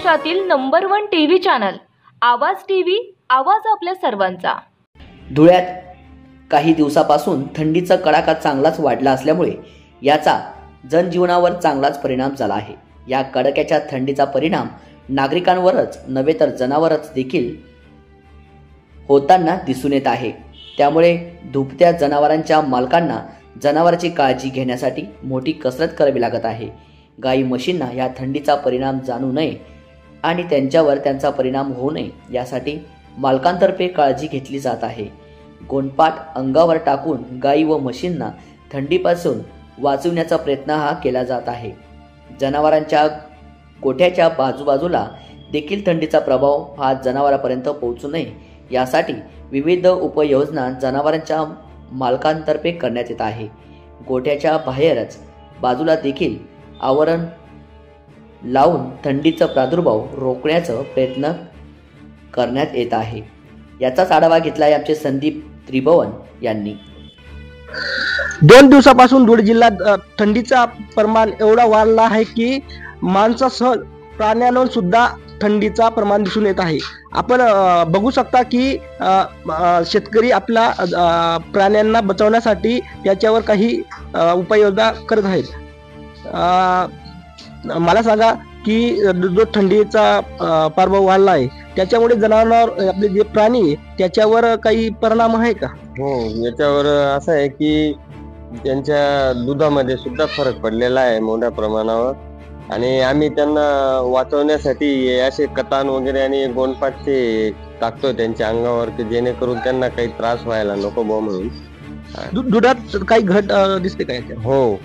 महाराष्ट्रातील number 1 TV channel आवाज TV, आवाज आपल्या सर्वांचा। धुळ्यात काही दिवसापासून थंडीचा कडाका चांगलाच वाढला असल्यामुळे याचा जनजीवनावर चांगलाच परिणाम झाला आहे। या कडाक्याच्या थंडीचा परिणाम नागरिकांवरच नव्हे तर जनावरच देखील होताना दिसून येत आहे। त्यामुळे दुभत्या जनावरांच्या मालकांना जनावरांची काळजी घेण्यासाठी मोठी कसरत करावी लागत आहे। गाई म्हशींना या थंडीचा परिणाम जाणू नये आणि त्यांच्यावर त्यांचा परिणाम होऊ नये यासाठी मालकांतर्फे काळजी घेतली जात आहे। गोंडपाट अंगावर टाकून गाई व म्हशींना थंडीपासून वाचवण्याचा प्रयत्न हा केला जात आहे। जनावरांच्या गोठ्याच्या बाजूबाजूला देखील थंडीचा प्रभाव हा जनावरांपर्यंत पोहोचू नये यासाठी विविध उपाययोजना जनावरांच्या मालकांतर्फे करण्यात येत आहे। गोठ्याच्या बाहेरच बाजूला देखील आवरण लावून थंडीचा प्रादुर्भाव रोखण्याचा प्रयत्न करण्यात येत आहे। याचाच आढावा घेतला आहे आमचे संदीप त्रिभुवन यांनी। 2 दिवसापासून धुळे जिल्ह्यात थंडीचा प्रमाण एवढा वाढला आहे की माणसासह प्राण्यांवर सुद्धा थंडीचा प्रमाण दिसून येत आहे। आपण बघू शकता की शेतकरी आपल्या प्राण्यांना बचावण्यासाठी त्याच्यावर काही उपाययोजना करत आहेत। मला सांगा की जो थंडीचा प्रभाव वाढला आहे त्याच्यामुळे जनावरांवर आपले जे प्राणी त्याच्यावर काही परिणाम आहे का? हो, याच्यावर असं आहे की त्यांच्या दुधामध्ये सुद्धा फरक पडलेला आहे मोठ्या प्रमाणावर आणि आम्ही त्यांना वाचवण्यासाठी असे कतान वगैरे आणि गोंडपाटचे टाकतोय त्यांच्या अंगावर की जेणेकरून त्यांना काही त्रास व्हायला नको बो म्हणून। दुधात काही घट दिसते का याच्यात? हो,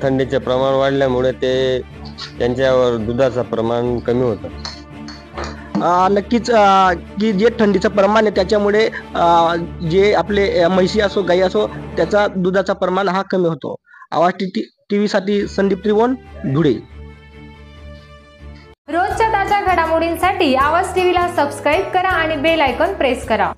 थंडीचे प्रमाण वाढल्यामुळे ते त्यांच्यावर दुधाचं प्रमाण कमी होतं। नक्कीच की जे थंडीचं प्रमाण आहे त्याच्यामुळे जे आपले म्हशी असो गाई असो त्याचा दुधाचा प्रमाण हा कमी होतो। आवाज टीव्ही साठी संदीप त्रिभुवन, धुळे। रोजच्या ताज्या घडामोडींसाठी आवाज टीव्हीला सबस्क्राईब करा आणि बेल आयकॉन प्रेस करा।